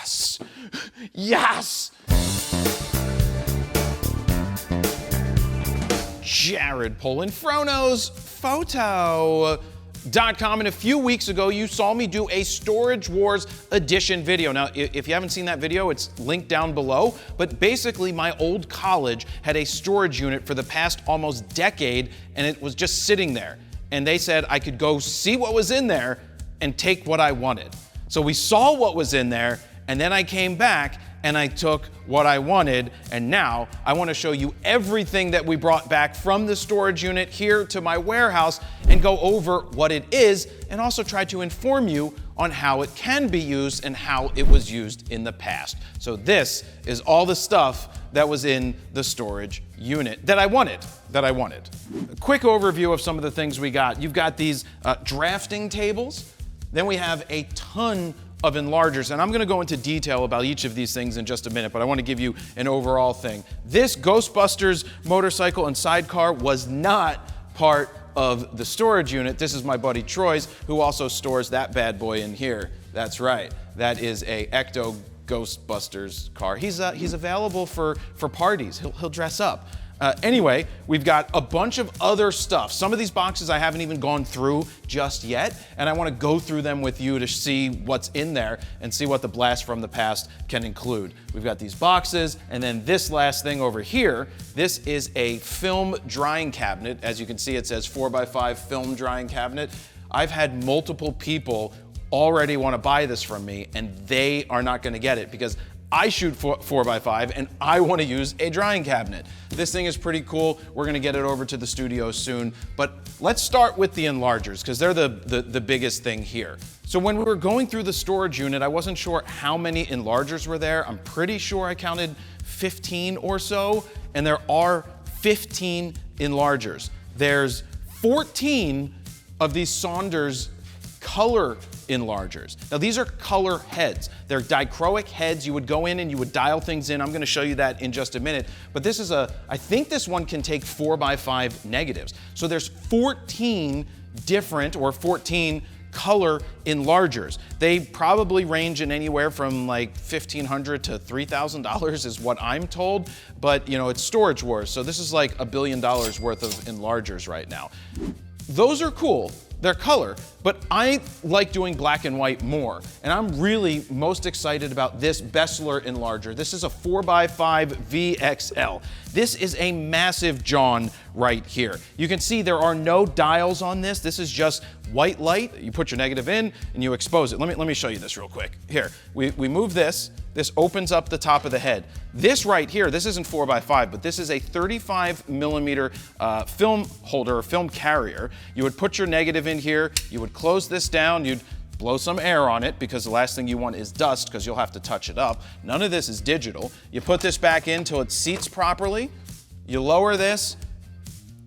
Yes! Yes! Jared Polin, FroKnowsPhoto.com, and a few weeks ago you saw me do a Storage Wars edition video. Now, if you haven't seen that video, it's linked down below, but basically my old college had a storage unit for the past almost decade, and it was just sitting there. And they said I could go see what was in there and take what I wanted. So we saw what was in there, and then I came back and I took what I wanted, and now I want to show you everything that we brought back from the storage unit here to my warehouse and go over what it is, and also try to inform you on how it can be used and how it was used in the past. So this is all the stuff that was in the storage unit that I wanted. A quick overview of some of the things we got. You've got these drafting tables. Then we have a ton of enlargers, and I'm gonna go into detail about each of these things in just a minute, but I wanna give you an overall thing. This Ghostbusters motorcycle and sidecar was not part of the storage unit. This is my buddy Troy's, who also stores that bad boy in here. That's right, that is a Ecto Ghostbusters car. He's available for parties. He'll dress up. Anyway, we've got a bunch of other stuff. Some of these boxes I haven't even gone through just yet, and I want to go through them with you to see what's in there and see what the blast from the past can include. We've got these boxes, and then this last thing over here, this is a film drying cabinet. As you can see, it says 4x5 film drying cabinet. I've had multiple people already want to buy this from me, and they are not going to get it because I shoot 4x5 and I want to use a drying cabinet. This thing is pretty cool. We're going to get it over to the studio soon, but let's start with the enlargers because they're the biggest thing here. So when we were going through the storage unit, I wasn't sure how many enlargers were there. I'm pretty sure I counted 15 or so, and there are 15 enlargers. There's 14 of these Saunders color enlargers. Now these are color heads. They're dichroic heads. You would go in and you would dial things in. I'm going to show you that in just a minute. But this is I think this one can take 4x5 negatives. So there's 14 different or 14 color enlargers. They probably range in anywhere from like $1,500 to $3,000 is what I'm told. But you know, it's Storage Wars. So this is like $1 billion worth of enlargers right now. Those are cool. They're color, but I like doing black and white more. And I'm really most excited about this Bessler enlarger. This is a 4x5 VXL. This is a massive John right here. You can see there are no dials on this. This is just white light. You put your negative in and you expose it. Let me show you this real quick. Here, we move this. This opens up the top of the head. This right here, this isn't 4x5, but this is a 35mm film holder or film carrier. You would put your negative in here, you would close this down, you'd blow some air on it because the last thing you want is dust because you'll have to touch it up. None of this is digital. You put this back in till it seats properly. You lower this.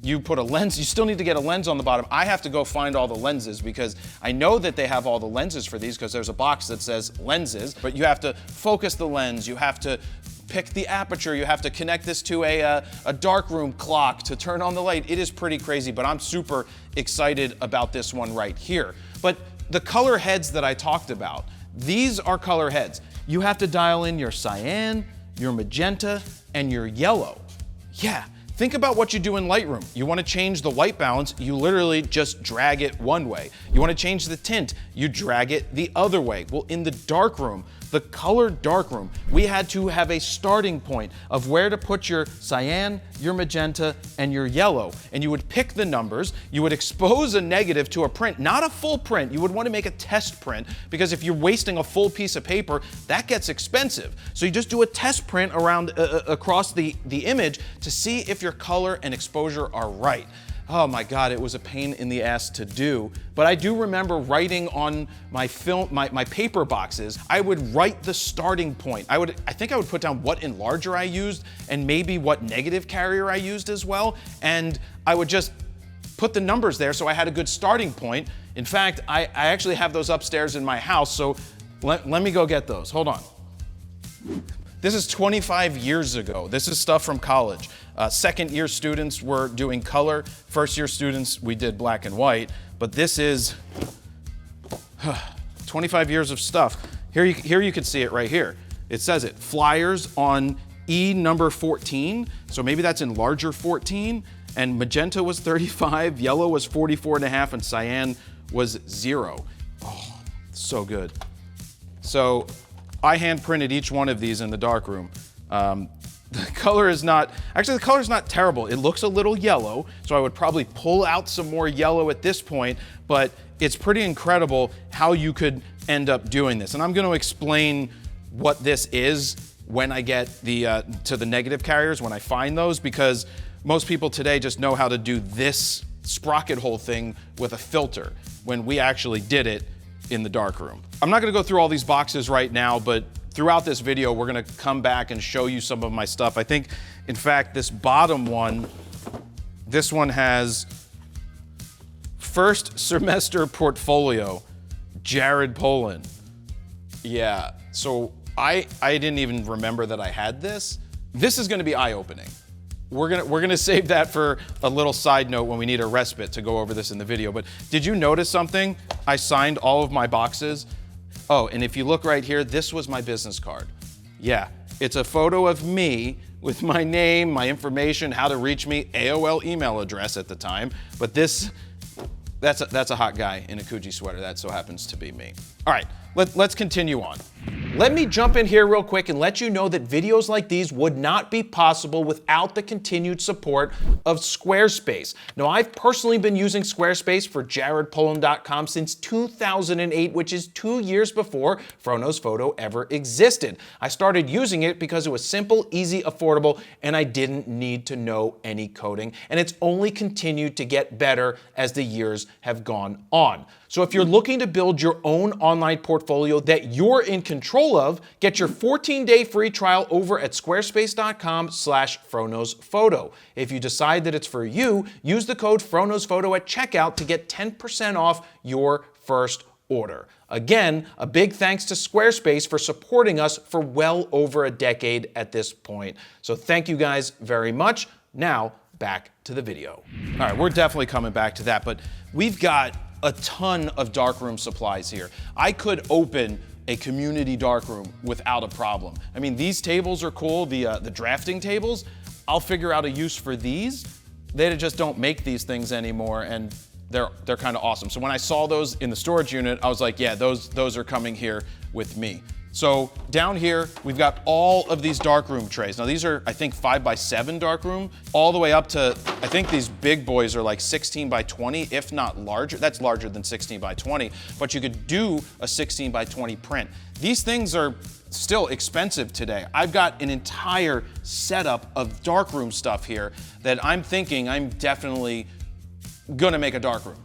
You put a lens, you still need to get a lens on the bottom. I have to go find all the lenses because I know that they have all the lenses for these because there's a box that says lenses, but you have to focus the lens, you have to pick the aperture, you have to connect this to a darkroom clock to turn on the light. It is pretty crazy, but I'm super excited about this one right here. But the color heads that I talked about, these are color heads. You have to dial in your cyan, your magenta, and your yellow. Yeah. Think about what you do in Lightroom. You want to change the white balance, you literally just drag it one way. You want to change the tint, you drag it the other way. Well, in the darkroom, the color darkroom, we had to have a starting point of where to put your cyan, your magenta, and your yellow. And you would pick the numbers, you would expose a negative to a print, not a full print. You would want to make a test print because if you're wasting a full piece of paper, that gets expensive. So you just do a test print around across the image to see if your color and exposure are right. Oh my God, it was a pain in the ass to do. But I do remember writing on my my paper boxes, I would write the starting point. I think I would put down what enlarger I used and maybe what negative carrier I used as well. And I would just put the numbers there so I had a good starting point. In fact, I actually have those upstairs in my house, so let me go get those. Hold on. This is 25 years ago. This is stuff from college. Second year students were doing color. First year students, we did black and white. But this is 25 years of stuff. Here you can see it right here. It says it, flyers on E number 14. So maybe that's Enlarger 14. And magenta was 35, yellow was 44.5, and cyan was 0. Oh, so good. So I hand printed each one of these in the darkroom. The color is not, actually the color's not terrible. It looks a little yellow, so I would probably pull out some more yellow at this point, but it's pretty incredible how you could end up doing this. And I'm gonna explain what this is when I get to the negative carriers, when I find those, because most people today just know how to do this sprocket hole thing with a filter, when we actually did it in the darkroom. I'm not gonna go through all these boxes right now, but throughout this video, we're gonna come back and show you some of my stuff. I think, in fact, this bottom one, this one has first semester portfolio, Jared Polin. Yeah, so I didn't even remember that I had this. This is gonna be eye-opening. We're gonna save that for a little side note when we need a respite to go over this in the video. But did you notice something? I signed all of my boxes. Oh, and if you look right here, this was my business card. Yeah, it's a photo of me with my name, my information, how to reach me, AOL email address at the time. But that's a hot guy in a Coogee sweater. That so happens to be me. All right, let's continue on. Let me jump in here real quick and let you know that videos like these would not be possible without the continued support of Squarespace. Now, I've personally been using Squarespace for jaredpolin.com since 2008, which is 2 years before Frono's Photo ever existed. I started using it because it was simple, easy, affordable, and I didn't need to know any coding, and it's only continued to get better as the years have gone on. So if you're looking to build your own online portfolio that you're in control of, get your 14-day free trial over at squarespace.com/FronosPhoto. If you decide that it's for you, use the code FronosPhoto at checkout to get 10% off your first order. Again, a big thanks to Squarespace for supporting us for well over a decade at this point. So thank you guys very much. Now, back to the video. All right, we're definitely coming back to that, but we've got a ton of darkroom supplies here. I could open a community darkroom without a problem. I mean, these tables are cool, the drafting tables. I'll figure out a use for these. They just don't make these things anymore, and they're kind of awesome. So when I saw those in the storage unit, I was like, yeah, those are coming here with me. So down here, we've got all of these darkroom trays. Now these are, I think, 5x7 darkroom, all the way up to, I think these big boys are like 16x20, if not larger. That's larger than 16x20, but you could do a 16x20 print. These things are still expensive today. I've got an entire setup of darkroom stuff here that I'm thinking I'm definitely gonna make a darkroom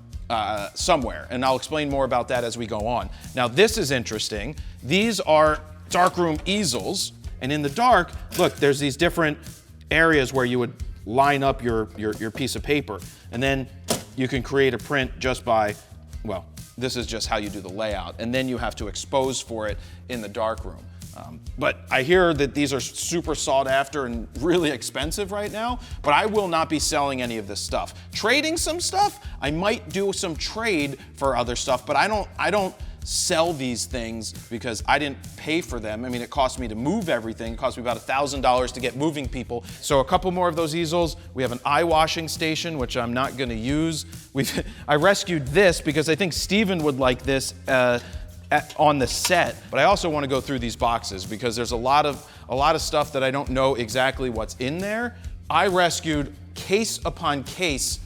somewhere, and I'll explain more about that as we go on. Now this is interesting. These are darkroom easels, and in the dark, look, there's these different areas where you would line up your piece of paper, and then you can create a print just by, well, this is just how you do the layout, and then you have to expose for it in the darkroom. But I hear that these are super sought after and really expensive right now, but I will not be selling any of this stuff. Trading some stuff, I might do some trade for other stuff, but I don't sell these things because I didn't pay for them. I mean, it cost me to move everything. It cost me about $1,000 to get moving people. So a couple more of those easels. We have an eye washing station, which I'm not gonna use. I rescued this because I think Steven would like this on the set, but I also want to go through these boxes because there's a lot of stuff that I don't know exactly what's in there. I rescued case upon case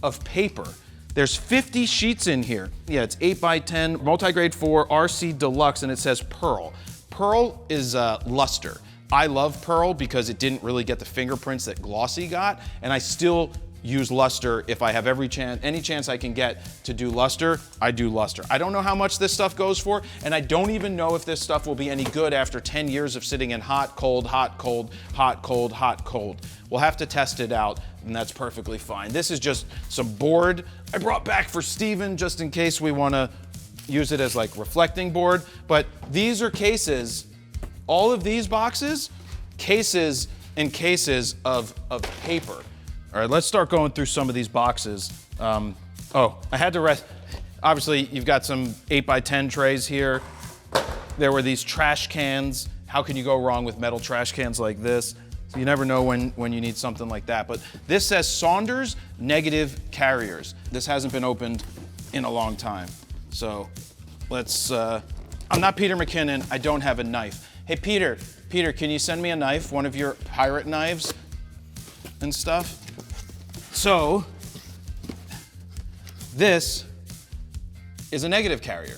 of paper. There's 50 sheets in here. Yeah, it's 8x10, multi-grade 4, RC Deluxe, and it says Pearl. Pearl is luster. I love Pearl because it didn't really get the fingerprints that Glossy got, and I still use luster. If I have any chance I can get to do luster, I do luster. I don't know how much this stuff goes for, and I don't even know if this stuff will be any good after 10 years of sitting in hot, cold, hot, cold, hot, cold, hot, cold. We'll have to test it out, and that's perfectly fine. This is just some board I brought back for Steven just in case we want to use it as like reflecting board, but these are cases, all of these boxes, cases and cases of paper. All right, let's start going through some of these boxes. Oh, I had to obviously you've got some 8x10 trays here. There were these trash cans. How can you go wrong with metal trash cans like this? So you never know when you need something like that. But this says Saunders negative carriers. This hasn't been opened in a long time. So let's, I'm not Peter McKinnon, I don't have a knife. Hey Peter, can you send me a knife? One of your pirate knives and stuff? So, this is a negative carrier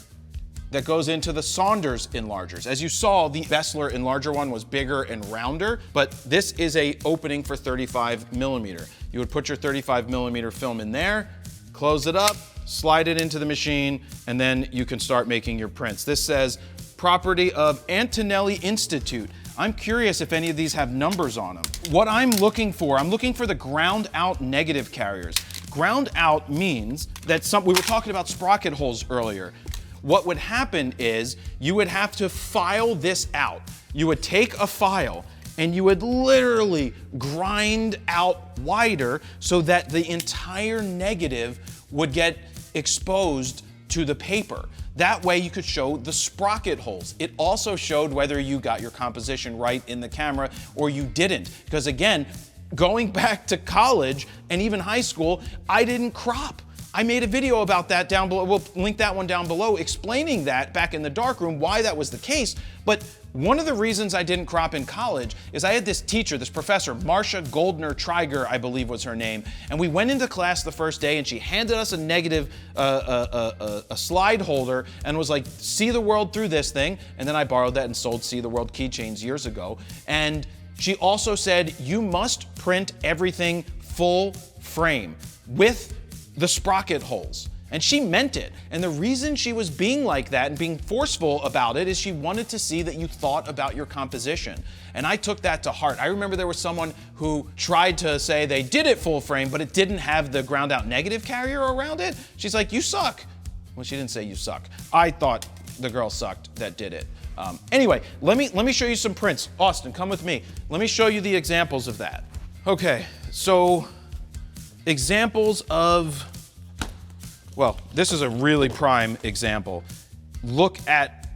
that goes into the Saunders Enlargers. As you saw, the Bessler Enlarger one was bigger and rounder, but this is a opening for 35mm. You would put your 35mm film in there, close it up, slide it into the machine, and then you can start making your prints. This says, property of Antonelli Institute. I'm curious if any of these have numbers on them. What I'm looking for the ground out negative carriers. Ground out means that we were talking about sprocket holes earlier. What would happen is you would have to file this out. You would take a file and you would literally grind out wider so that the entire negative would get exposed to the paper. That way you could show the sprocket holes. It also showed whether you got your composition right in the camera or you didn't. Because again, going back to college and even high school, I didn't crop. I made a video about that down below. We'll link that one down below, explaining that back in the darkroom, why that was the case. But one of the reasons I didn't crop in college is I had this teacher, this professor, Marcia Goldner Triger, I believe was her name. And we went into class the first day and she handed us a negative, a slide holder and was like, see the world through this thing. And then I borrowed that and sold See the World keychains years ago. And she also said, you must print everything full frame with the sprocket holes. And she meant it. And the reason she was being like that and being forceful about it is she wanted to see that you thought about your composition. And I took that to heart. I remember there was someone who tried to say they did it full frame, but it didn't have the ground out negative carrier around it. She's like, you suck. Well, she didn't say you suck. I thought the girl sucked that did it. Anyway, let me show you some prints. Austin, come with me. Let me show you the examples of that. Okay, so examples of, well, this is a really prime example. Look at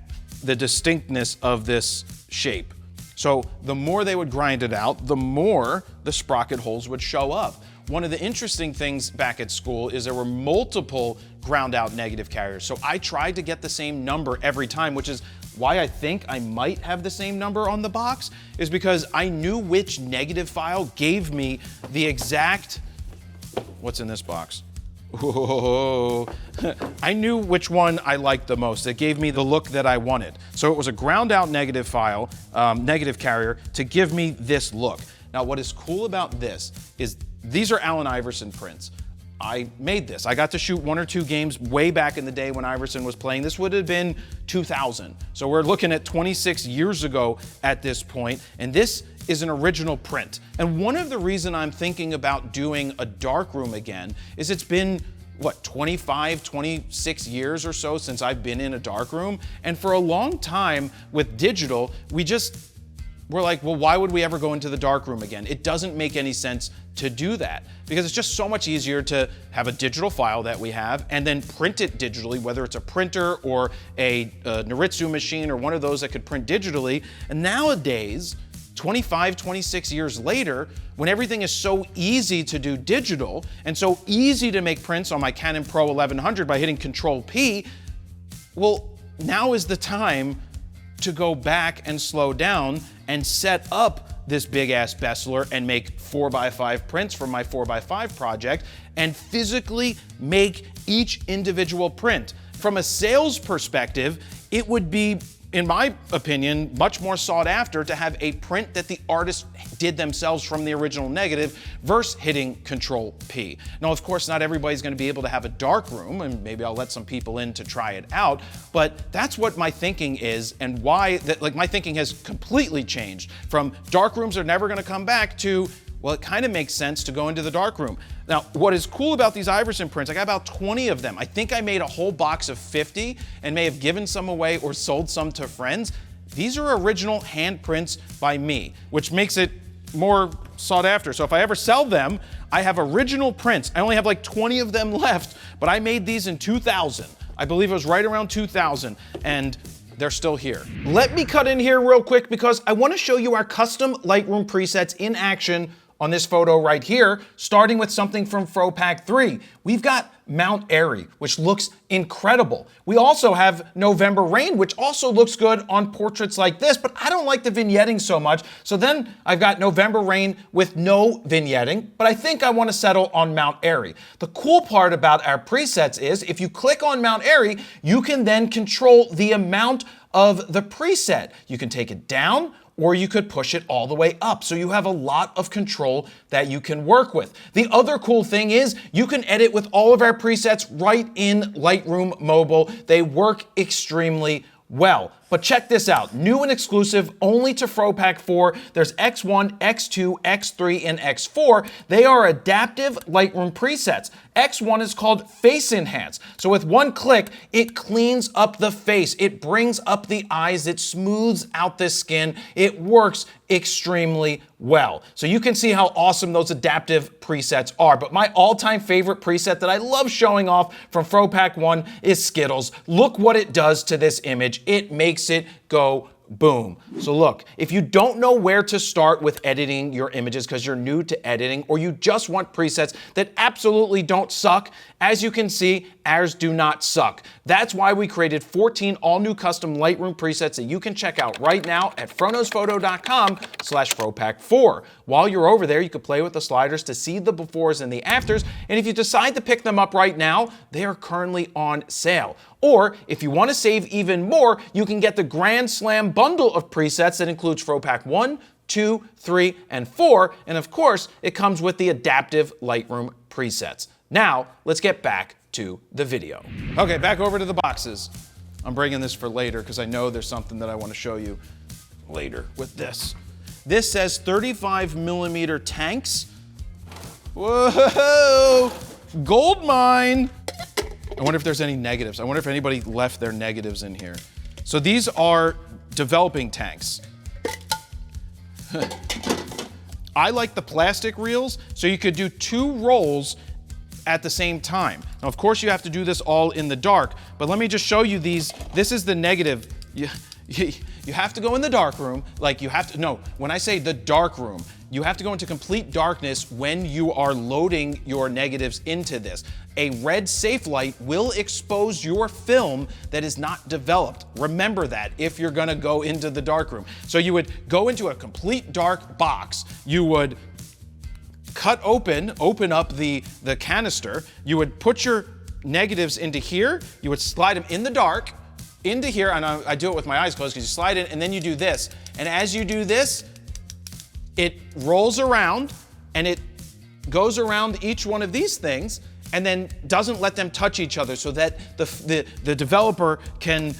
the distinctness of this shape. So the more they would grind it out, the more the sprocket holes would show up. One of the interesting things back at school is there were multiple ground out negative carriers. So I tried to get the same number every time, which is why I think I might have the same number on the box, is because I knew which negative file gave me the exact, what's in this box? Whoa. I knew which one I liked the most. It gave me the look that I wanted. So it was a ground out negative file, negative carrier to give me this look. Now what is cool about this is these are Allen Iverson prints. I made this. I got to shoot 1 or 2 games way back in the day when Iverson was playing. This would have been 2000. So we're looking at 26 years ago at this point, and this is an original print. And one of the reasons I'm thinking about doing a darkroom again is it's been, what, 25, 26 years or so since I've been in a darkroom. And for a long time with digital, we're like, well, why would we ever go into the darkroom again? It doesn't make any sense to do that because it's just so much easier to have a digital file that we have and then print it digitally, whether it's a printer or a Noritsu machine or one of those that could print digitally. And nowadays, 25, 26 years later, when everything is so easy to do digital and so easy to make prints on my Canon Pro 1100 by hitting Control P, well, now is the time to go back and slow down and set up this big ass Bessler and make 4x5 prints for my 4x5 project and physically make each individual print. From a sales perspective, it would be, in my opinion, much more sought after to have a print that the artist did themselves from the original negative versus hitting Control P. Now, of course, not everybody's gonna be able to have a darkroom, and maybe I'll let some people in to try it out, but that's what my thinking is and why my thinking has completely changed from darkrooms are never gonna come back to, well, it kind of makes sense to go into the darkroom. Now, what is cool about these Iverson prints, I got about 20 of them. I think I made a whole box of 50 and may have given some away or sold some to friends. These are original hand prints by me, which makes it more sought after. So if I ever sell them, I have original prints. I only have like 20 of them left, but I made these in 2000. I believe it was right around 2000. And they're still here. Let me cut in here real quick because I want to show you our custom Lightroom presets in action on this photo right here, starting with something from FroPack 3. We've got Mount Airy, which looks incredible. We also have November Rain, which also looks good on portraits like this, but I don't like the vignetting so much. So then I've got November Rain with no vignetting, but I think I want to settle on Mount Airy. The cool part about our presets is if you click on Mount Airy, you can then control the amount of the preset. You can take it down, or you could push it all the way up. So you have a lot of control that you can work with. The other cool thing is you can edit with all of our presets right in Lightroom Mobile. They work extremely well. But check this out, new and exclusive only to FroPack 4. There's X1, X2, X3, and X4. They are adaptive Lightroom presets. X1 is called Face Enhance. So with one click, it cleans up the face. It brings up the eyes. It smooths out the skin. It works extremely well. So you can see how awesome those adaptive presets are. But my all-time favorite preset that I love showing off from FroPack 1 is Skittles. Look what it does to this image. It makes it go boom. So look, if you don't know where to start with editing your images because you're new to editing, or you just want presets that absolutely don't suck, as you can see, ours do not suck. That's why we created 14 all-new custom Lightroom presets that you can check out right now at froknowsphoto.com/FroPack4. While you're over there, you can play with the sliders to see the befores and the afters, and if you decide to pick them up right now, they are currently on sale. Or if you want to save even more, you can get the Grand Slam bundle of presets that includes FroPack 1, 2, 3, and 4, and of course, it comes with the adaptive Lightroom presets. Now, let's get back to the video. Okay, back over to the boxes. I'm bringing this for later because I know there's something that I want to show you later with this. This says 35mm tanks. Whoa, gold mine. I wonder if there's any negatives. I wonder if anybody left their negatives in here. So these are developing tanks. I like the plastic reels, so you could do 2 rolls at the same time. Now, of course, you have to do this all in the dark, but let me just show you these. This is the negative. You have to go in the dark room, like you have to, no, when I say the dark room, you have to go into complete darkness when you are loading your negatives into this. A red safe light will expose your film that is not developed. Remember that if you're gonna go into the dark room. So you would go into a complete dark box, you would open up the canister, you would put your negatives into here, you would slide them in the dark, into here, and I do it with my eyes closed because you slide in and then you do this. And as you do this, it rolls around and it goes around each one of these things and then doesn't let them touch each other so that the developer can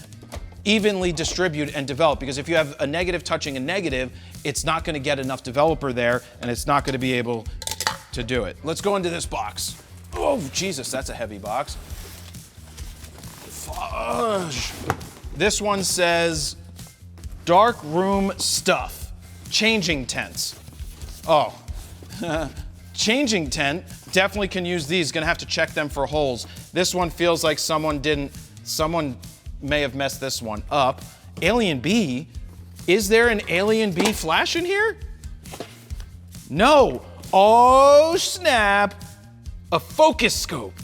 evenly distribute and develop. Because if you have a negative touching a negative, it's not going to get enough developer there and it's not going to be able to do it. Let's go into this box. Oh, Jesus, that's a heavy box. Fudge. This one says Darkroom stuff. Changing tents. Oh, changing tent, definitely can use these. Gonna have to check them for holes. This one feels like someone may have messed this one up. Alien Bee, is there an Alien Bee flash in here? No, oh snap, a focus scope.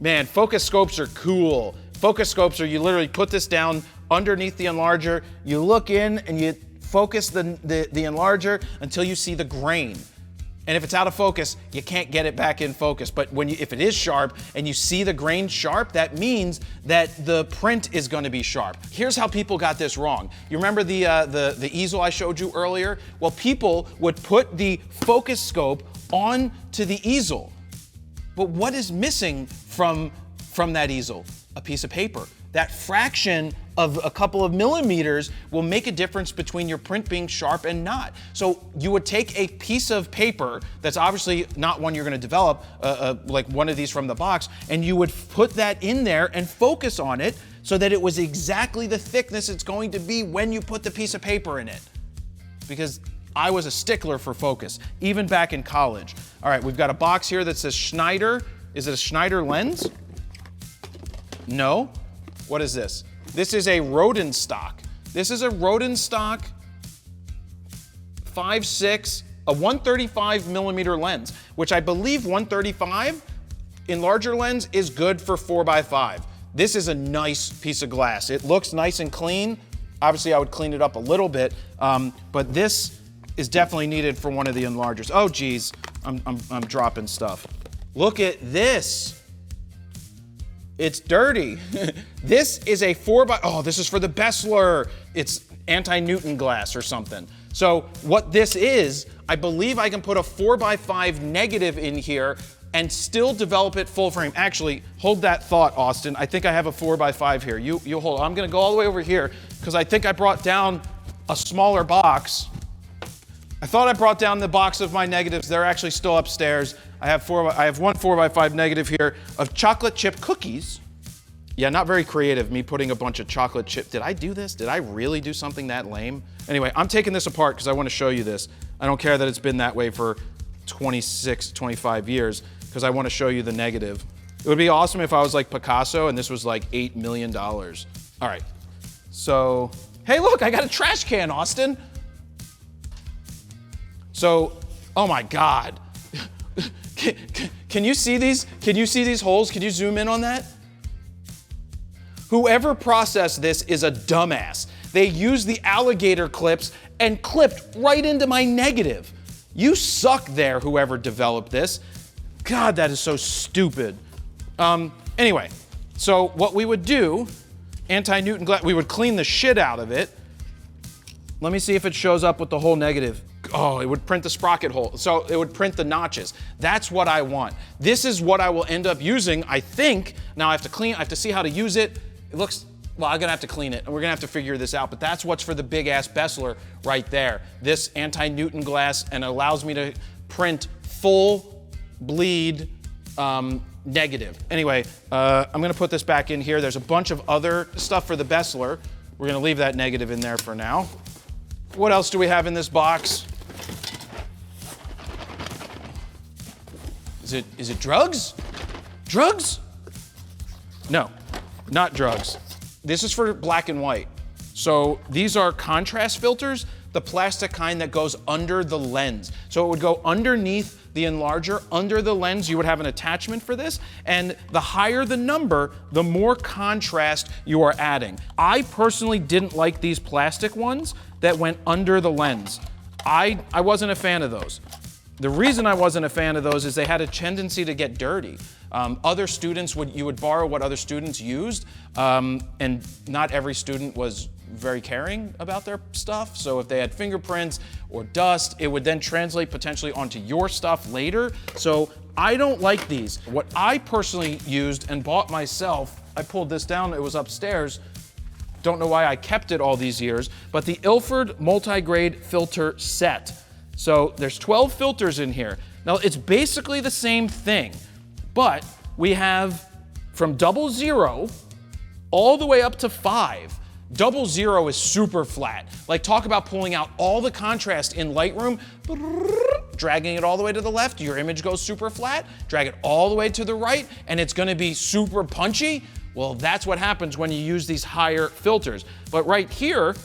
Man, focus scopes are cool. Focus scopes are, you literally put this down underneath the Enlarger, you look in and you focus the Enlarger until you see the grain. And if it's out of focus, you can't get it back in focus. But if it is sharp and you see the grain sharp, that means that the print is going to be sharp. Here's how people got this wrong. You remember the easel I showed you earlier? Well, people would put the focus scope onto the easel. But what is missing from that easel? A piece of paper. That fraction of a couple of millimeters will make a difference between your print being sharp and not. So you would take a piece of paper that's obviously not one you're going to develop, like one of these from the box, and you would put that in there and focus on it so that it was exactly the thickness it's going to be when you put the piece of paper in it. Because I was a stickler for focus, even back in college. All right, we've got a box here that says Schneider. Is it a Schneider lens? No. What is this? This is a Rodenstock. This is a Rodenstock 5.6, a 135 millimeter lens, which I believe 135 Enlarger lens is good for 4x5. This is a nice piece of glass. It looks nice and clean. Obviously, I would clean it up a little bit, but this is definitely needed for one of the Enlargers. Oh, geez, I'm dropping stuff. Look at this. It's dirty. This is a 4x, oh, this is for the Bessler. It's anti-Newton glass or something. So what this is, I believe I can put a 4x5 negative in here and still develop it full frame. Actually, hold that thought, Austin. I think I have a 4x5 here. You hold, I'm gonna go all the way over here because I think I brought down a smaller box. I thought I brought down the box of my negatives. They're actually still upstairs. I have one 4x5 negative here of chocolate chip cookies. Yeah, not very creative, me putting a bunch of chocolate chip. Did I do this? Did I really do something that lame? Anyway, I'm taking this apart because I want to show you this. I don't care that it's been that way for 26, 25 years because I want to show you the negative. It would be awesome if I was like Picasso and this was like $8 million. All right, so, hey look, I got a trash can, Austin. So, oh my God. Can you see these? Can you see these holes? Can you zoom in on that? Whoever processed this is a dumbass. They used the alligator clips and clipped right into my negative. You suck there, whoever developed this. God, that is so stupid. Anyway, so what we would do, anti-Newton glass, we would clean the shit out of it. Let me see if it shows up with the whole negative. Oh, it would print the sprocket hole. So it would print the notches. That's what I want. This is what I will end up using, I think. Now I have to clean, I have to see how to use it. It looks, well, I'm gonna have to clean it and we're gonna have to figure this out, but that's what's for the big ass Bessler right there. This anti-Newton glass, and it allows me to print full bleed negative. Anyway, I'm gonna put this back in here. There's a bunch of other stuff for the Bessler. We're gonna leave that negative in there for now. What else do we have in this box? Is it drugs? Drugs? No, not drugs. This is for black and white. So these are contrast filters, the plastic kind that goes under the lens. So it would go underneath the Enlarger, under the lens. You would have an attachment for this, and the higher the number, the more contrast you are adding. I personally didn't like these plastic ones that went under the lens. I wasn't a fan of those. The reason I wasn't a fan of those is they had a tendency to get dirty. Other students you would borrow what other students used, and not every student was very caring about their stuff. So if they had fingerprints or dust, it would then translate potentially onto your stuff later. So I don't like these. What I personally used and bought myself, I pulled this down, it was upstairs. Don't know why I kept it all these years, but the Ilford multi-grade filter set. So there's 12 filters in here. Now it's basically the same thing, but we have from 00 all the way up to 5. 00 is super flat. Like, talk about pulling out all the contrast in Lightroom, dragging it all the way to the left, your image goes super flat, drag it all the way to the right, and it's gonna be super punchy. Well, that's what happens when you use these higher filters. But right here,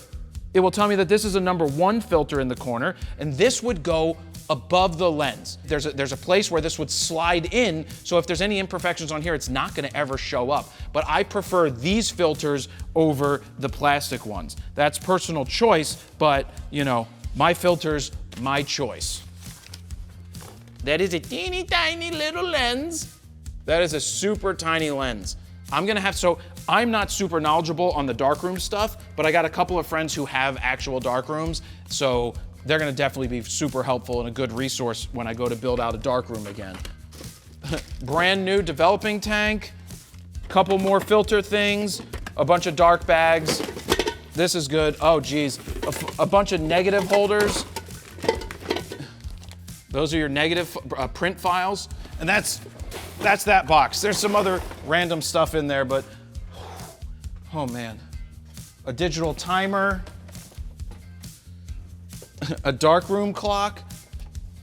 it will tell me that this is a #1 filter in the corner, and this would go above the lens. There's a place where this would slide in, so if there's any imperfections on here, it's not gonna ever show up. But I prefer these filters over the plastic ones. That's personal choice, but you know, my filters, my choice. That is a teeny tiny little lens. That is a super tiny lens. I'm not super knowledgeable on the darkroom stuff, but I got a couple of friends who have actual darkrooms, so they're gonna definitely be super helpful and a good resource when I go to build out a darkroom again. Brand new developing tank, couple more filter things, a bunch of dark bags. This is good. Oh geez, a bunch of negative holders. Those are your negative print files, and that's that box. There's some other random stuff in there, but oh man. A digital timer, a darkroom clock.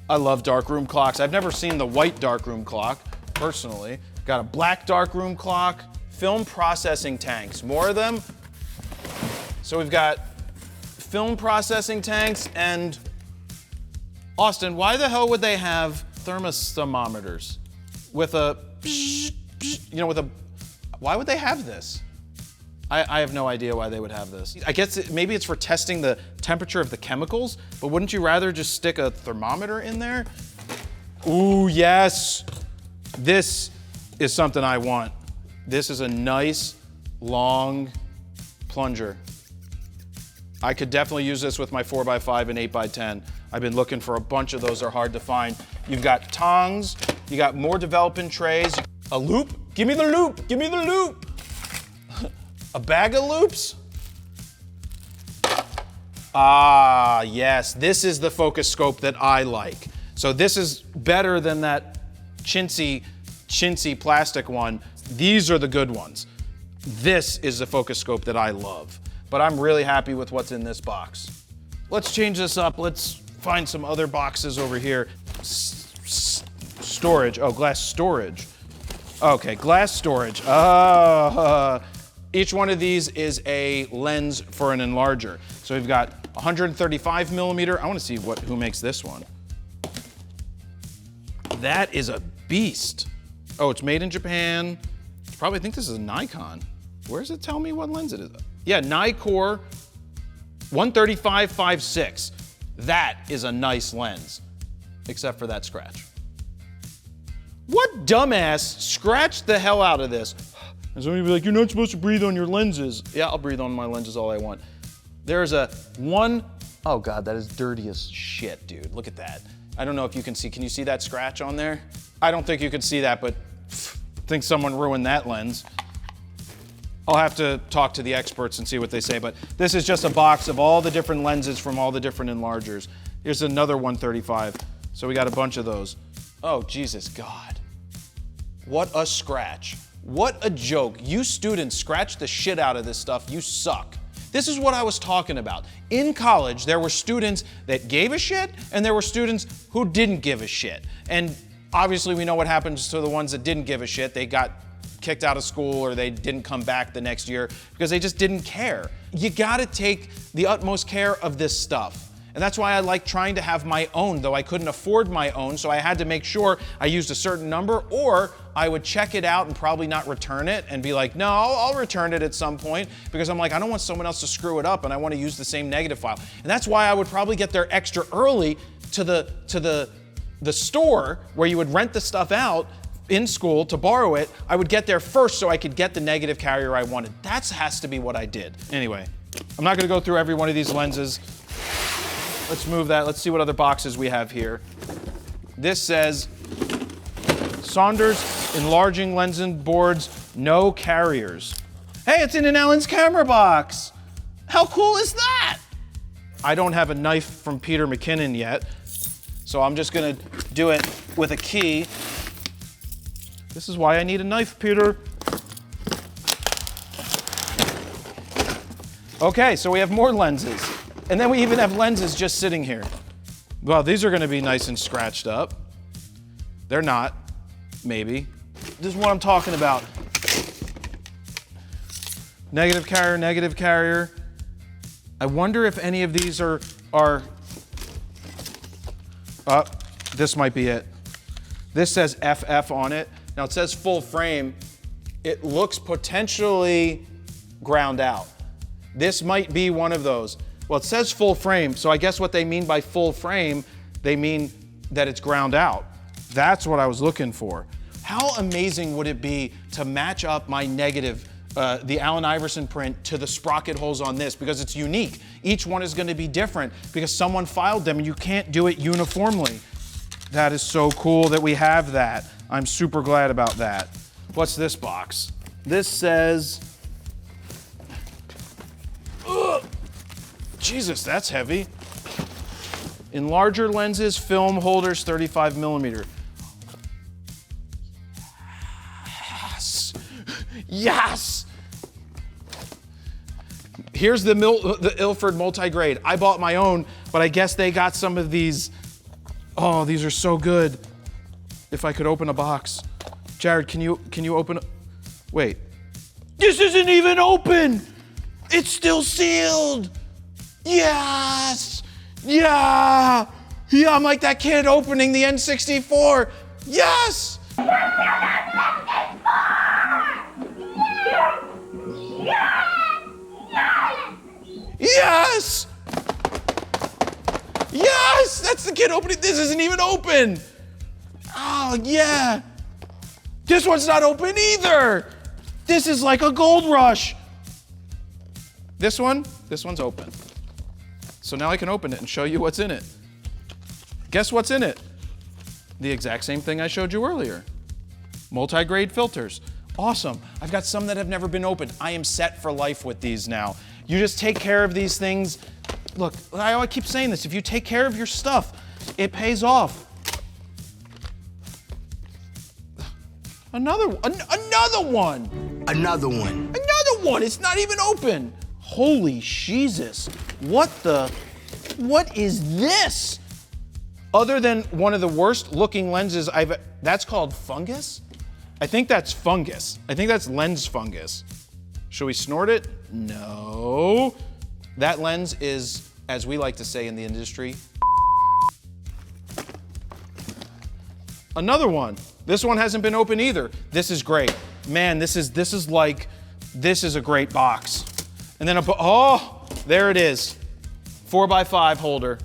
I love darkroom clocks. I've never seen the white darkroom clock, personally. Got a black darkroom clock, film processing tanks, more of them. So we've got film processing tanks and Austin, why the hell would they have thermometers with a, why would they have this? I have no idea why they would have this. I guess maybe it's for testing the temperature of the chemicals, but wouldn't you rather just stick a thermometer in there? Ooh, yes. This is something I want. This is a nice, long plunger. I could definitely use this with my 4x5 and 8x10. I've been looking for a bunch of those, they're hard to find. You've got tongs, you got more developing trays. A loop? Give me the loop, give me the loop. A bag of loops? Ah, yes, this is the focus scope that I like. So this is better than that chintzy plastic one. These are the good ones. This is the focus scope that I love. But I'm really happy with what's in this box. Let's change this up. Let's find some other boxes over here. Storage, oh, glass storage. Okay, glass storage. Each one of these is a lens for an enlarger. So we've got 135 millimeter. I want to see who makes this one. That is a beast. Oh, it's made in Japan. I think this is a Nikon. Where does it tell me what lens it is? Yeah, Nikkor 135-5.6. That is a nice lens, except for that scratch. What dumbass scratched the hell out of this? And somebody will be like, you're not supposed to breathe on your lenses. Yeah, I'll breathe on my lenses all I want. There's oh God, that is dirty as shit, dude. Look at that. I don't know if you can you see that scratch on there? I don't think you can see that, but I think someone ruined that lens. I'll have to talk to the experts and see what they say, but this is just a box of all the different lenses from all the different enlargers. Here's another 135, so we got a bunch of those. Oh, Jesus God. What a scratch. What a joke. You students scratch the shit out of this stuff, you suck. This is what I was talking about. In college, there were students that gave a shit, and there were students who didn't give a shit. And obviously we know what happens to the ones that didn't give a shit. They got kicked out of school or they didn't come back the next year because they just didn't care. You gotta take the utmost care of this stuff. And that's why I like trying to have my own, though I couldn't afford my own, so I had to make sure I used a certain number, or I would check it out and probably not return it and be like, no, I'll return it at some point, because I'm like, I don't want someone else to screw it up and I want to use the same negative file. And that's why I would probably get there extra early to the store where you would rent the stuff out in school to borrow it. I would get there first so I could get the negative carrier I wanted. That has to be what I did. Anyway, I'm not gonna go through every one of these lenses. Let's move that. Let's see what other boxes we have here. This says, Saunders enlarging lens and boards, no carriers. Hey, it's in an Allen's camera box. How cool is that? I don't have a knife from Peter McKinnon yet, so I'm just gonna do it with a key. This is why I need a knife, Peter. Okay, so we have more lenses. And then we even have lenses just sitting here. Well, these are gonna be nice and scratched up. They're not, maybe. This is what I'm talking about. Negative carrier, negative carrier. I wonder if any of these are this might be it. This says FF on it. Now it says full frame. It looks potentially ground out. This might be one of those. Well, it says full frame, so I guess what they mean by full frame, they mean that it's ground out. That's what I was looking for. How amazing would it be to match up my negative, the Allen Iverson print, to the sprocket holes on this, because it's unique. Each one is gonna be different because someone filed them and you can't do it uniformly. That is so cool that we have that. I'm super glad about that. What's this box? This says, ugh, Jesus, that's heavy. Enlarger lenses, film holders, 35 millimeter. Yes, yes. Here's the Ilford multi-grade. I bought my own, but I guess they got some of these. Oh, these are so good. If I could open a box. Jared, can you open? Wait, this isn't even open. It's still sealed. Yes. Yeah. Yeah, I'm like that kid opening the N64. Yes. Yes. Yes, that's the kid opening. This isn't even open. Oh, yeah. This one's not open either. This is like a gold rush. This one's open. So now I can open it and show you what's in it. Guess what's in it? The exact same thing I showed you earlier. Multi-grade filters. Awesome. I've got some that have never been opened. I am set for life with these now. You just take care of these things. Look, I keep saying this. If you take care of your stuff, it pays off. Another one. Another one. Another one. Another one. It's not even open. Holy Jesus. What is this? Other than one of the worst looking lenses that's called fungus? I think that's fungus. I think that's lens fungus. Should we snort it? No. That lens is, as we like to say in the industry, another one. This one hasn't been open either. This is great. Man, this is a great box. And then oh, there it is. 4x5 holder.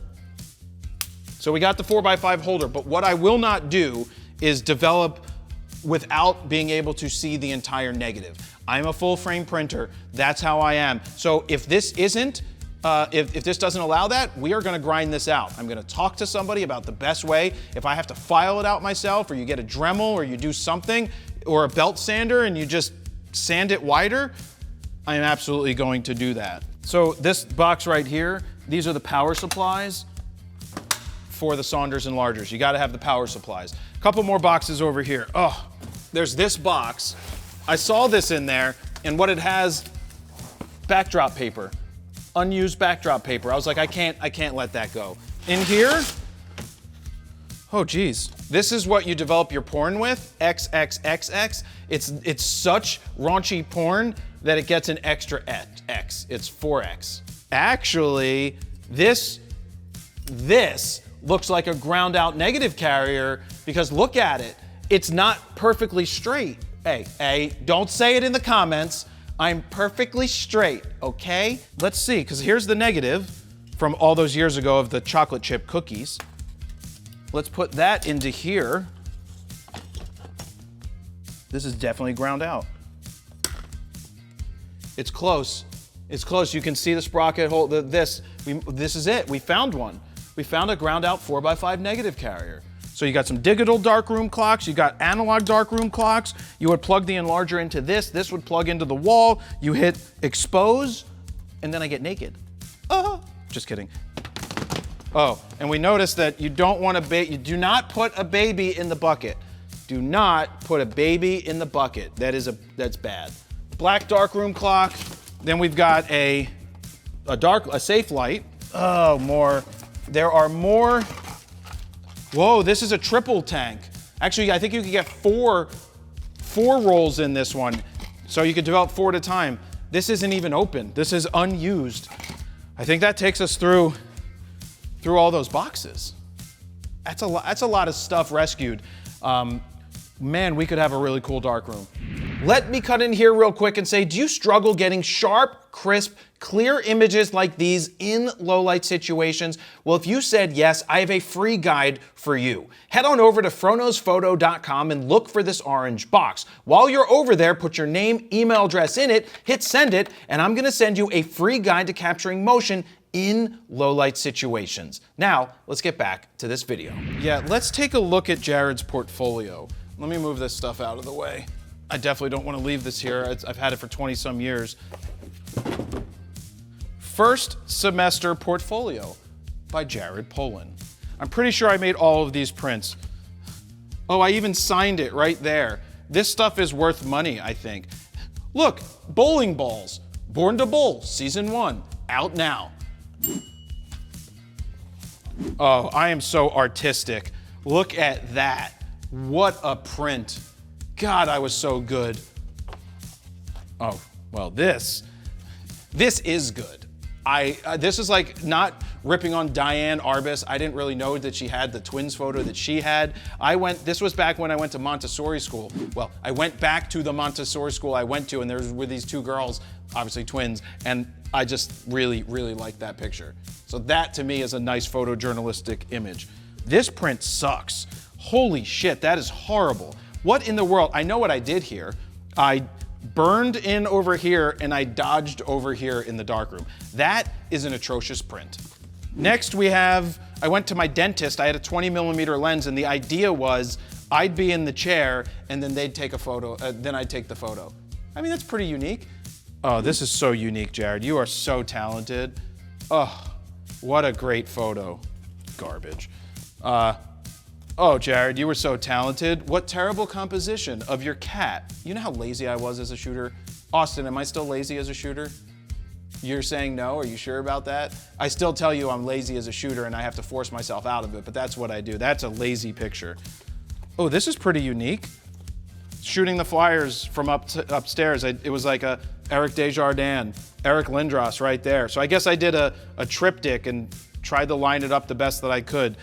So we got the 4x5 holder, but what I will not do is develop without being able to see the entire negative. I'm a full frame printer. That's how I am. So if this isn't, if this doesn't allow that, we are gonna grind this out. I'm gonna talk to somebody about the best way. If I have to file it out myself, or you get a Dremel, or you do something, or a belt sander and you just sand it wider, I am absolutely going to do that. So this box right here, these are the power supplies for the Saunders Enlargers. You gotta have the power supplies. A couple more boxes over here. Oh, there's this box. I saw this in there, and what it has, backdrop paper. Unused backdrop paper. I was like, I can't let that go. In here, oh geez. This is what you develop your porn with, XXXX. It's such raunchy porn that it gets an extra X. It's 4X. Actually, this looks like a ground out negative carrier because look at it. It's not perfectly straight. Hey, don't say it in the comments. I'm perfectly straight, okay? Let's see, because here's the negative from all those years ago of the chocolate chip cookies. Let's put that into here. This is definitely ground out. It's close. It's close. You can see the sprocket hole. This is it. We found one. We found a ground out 4x5 negative carrier. So you got some digital darkroom clocks, you got analog darkroom clocks, you would plug the Enlarger into this would plug into the wall, you hit expose, and then I get naked. Just kidding. Oh, and we noticed that you you do not put a baby in the bucket. Do not put a baby in the bucket. That's bad. Black darkroom clock, then we've got a safe light. Oh, more. There are more. Whoa, this is a triple tank. Actually, I think you could get four rolls in this one. So you could develop 4 at a time. This isn't even open. This is unused. I think that takes us through all those boxes. That's a lot of stuff rescued. Man, we could have a really cool darkroom. Let me cut in here real quick and say, do you struggle getting sharp, crisp, clear images like these in low light situations? Well, if you said yes, I have a free guide for you. Head on over to froknosphoto.com and look for this orange box. While you're over there, put your name, email address in it, hit send it, and I'm gonna send you a free guide to capturing motion in low light situations. Now, let's get back to this video. Yeah, let's take a look at Jared's portfolio. Let me move this stuff out of the way. I definitely don't want to leave this here. I've had it for 20 some years. First semester portfolio by Jared Polin. I'm pretty sure I made all of these prints. Oh, I even signed it right there. This stuff is worth money, I think. Look, bowling balls. Born to Bowl, season 1, out now. Oh, I am so artistic. Look at that. What a print. God, I was so good. Oh, well, this This is good. This is like not ripping on Diane Arbus. I didn't really know that she had the twins photo that she had. This was back when I went to Montessori school. Well, I went back to the Montessori school I went to, and there were these two girls, obviously twins, and I just really, really like that picture. So that to me is a nice photojournalistic image. This print sucks. Holy shit, that is horrible. What in the world? I know what I did here. I burned in over here and I dodged over here in the darkroom. That is an atrocious print. Next I went to my dentist. I had a 20mm lens, and the idea was I'd be in the chair and then they'd take a photo, then I'd take the photo. I mean, that's pretty unique. Oh, this is so unique, Jared. You are so talented. Oh, what a great photo. Garbage. Oh, Jared, you were so talented. What terrible composition of your cat. You know how lazy I was as a shooter? Austin, am I still lazy as a shooter? You're saying no? Are you sure about that? I still tell you I'm lazy as a shooter and I have to force myself out of it, but that's what I do. That's a lazy picture. Oh, this is pretty unique. Shooting the flyers from upstairs. It was like a Eric Desjardins, Eric Lindros right there. So I guess I did a triptych and tried to line it up the best that I could.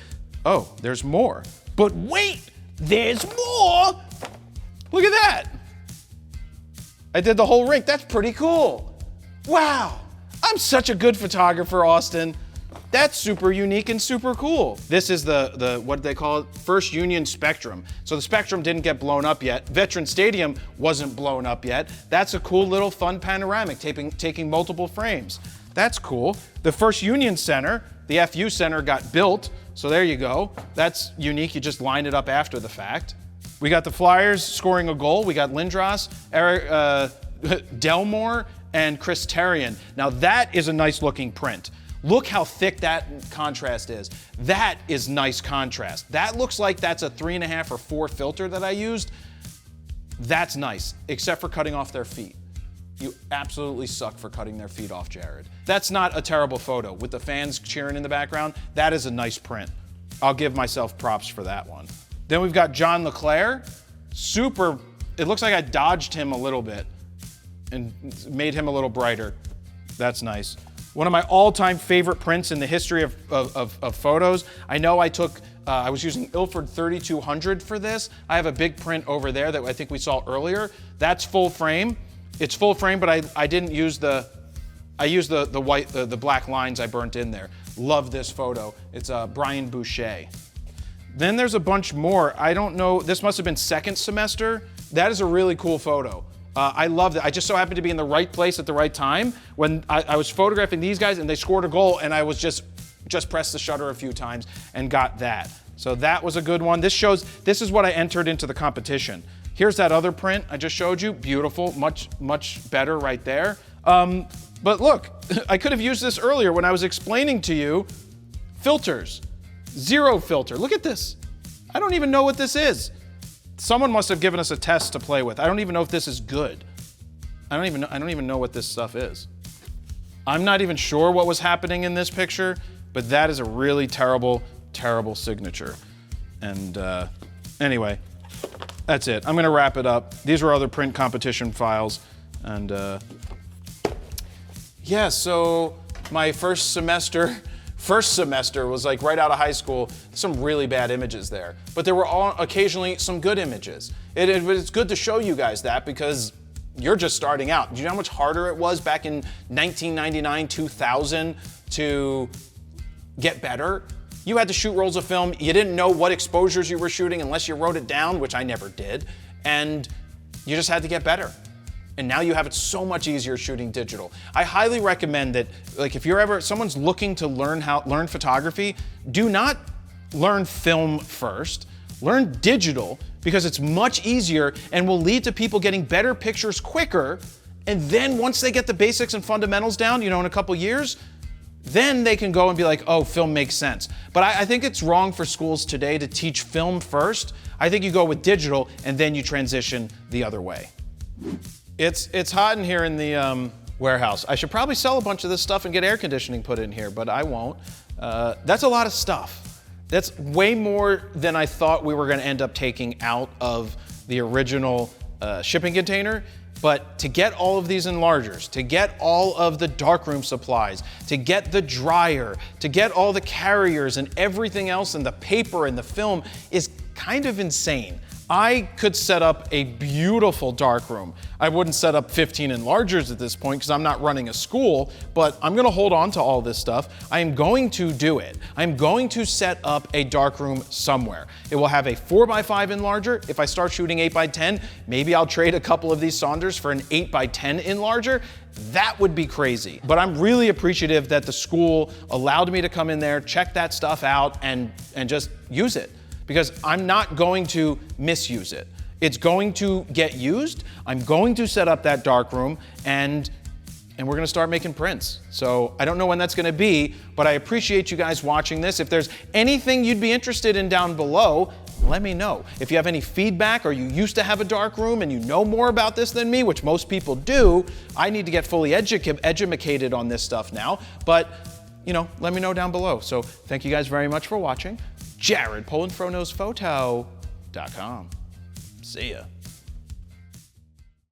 Oh, there's more. But wait, there's more! Look at that! I did the whole rink. That's pretty cool. Wow, I'm such a good photographer, Austin. That's super unique and super cool. This is the what do they call it? First Union Spectrum. So the Spectrum didn't get blown up yet. Veteran Stadium wasn't blown up yet. That's a cool little fun panoramic, taking multiple frames. That's cool. The First Union Center, the FU Center got built. So there you go. That's unique. You just line it up after the fact. We got the Flyers scoring a goal. We got Lindros, Eric Delmore, and Chris Terrian. Now that is a nice looking print. Look how thick that contrast is. That is nice contrast. That looks like that's a 3.5 or 4 filter that I used. That's nice, except for cutting off their feet. You absolutely suck for cutting their feet off, Jared. That's not a terrible photo. With the fans cheering in the background, that is a nice print. I'll give myself props for that one. Then we've got John LeClaire. Super, it looks like I dodged him a little bit and made him a little brighter. That's nice. One of my all-time favorite prints in the history of photos. I know I was using Ilford 3200 for this. I have a big print over there that I think we saw earlier. That's full frame. It's full frame, but I didn't use I used the white, the black lines I burnt in there. Love this photo. It's Brian Boucher. Then there's a bunch more. I don't know, this must have been second semester. That is a really cool photo. I love that. I just so happened to be in the right place at the right time when I was photographing these guys and they scored a goal, and I was just pressed the shutter a few times and got that. So that was a good one. This is what I entered into the competition. Here's that other print I just showed you. Beautiful, much better right there. But look, I could have used this earlier when I was explaining to you filters. Zero filter. Look at this. I don't even know what this is. Someone must have given us a test to play with. I don't even know if this is good. I don't even know what this stuff is. I'm not even sure what was happening in this picture, but that is a really terrible, terrible signature. And anyway, that's it. I'm gonna wrap it up. These were other print competition files. And yeah, so my first semester was like right out of high school. Some really bad images there, but there were occasionally some good images. It's good to show you guys that because you're just starting out. Do you know how much harder it was back in 1999, 2000 to get better? You had to shoot rolls of film. You didn't know what exposures you were shooting unless you wrote it down, which I never did. And you just had to get better. And now you have it so much easier shooting digital. I highly recommend that, like, if someone's looking to learn photography, do not learn film first. Learn digital, because it's much easier and will lead to people getting better pictures quicker. And then once they get the basics and fundamentals down, in a couple years, then they can go and be like, oh, film makes sense. But I think it's wrong for schools today to teach film first. I think you go with digital and then you transition the other way. It's hot in here in the warehouse. I should probably sell a bunch of this stuff and get air conditioning put in here, but I won't. That's a lot of stuff. That's way more than I thought we were gonna end up taking out of the original shipping container. But to get all of these enlargers, to get all of the darkroom supplies, to get the dryer, to get all the carriers and everything else and the paper and the film is kind of insane. I could set up a beautiful darkroom. I wouldn't set up 15 enlargers at this point because I'm not running a school, but I'm gonna hold on to all this stuff. I am going to do it. I'm going to set up a darkroom somewhere. It will have a 4x5 enlarger. If I start shooting 8x10, maybe I'll trade a couple of these Sonders for an 8x10 enlarger. That would be crazy. But I'm really appreciative that the school allowed me to come in there, check that stuff out, and just use it, because I'm not going to misuse it. It's going to get used. I'm going to set up that darkroom, and we're gonna start making prints. So I don't know when that's gonna be, but I appreciate you guys watching this. If there's anything you'd be interested in down below, let me know. If you have any feedback, or you used to have a darkroom and you know more about this than me, which most people do, I need to get fully educated on this stuff now, but you know, let me know down below. So thank you guys very much for watching. Jared, PolinFroKnowsPhoto.com. See ya.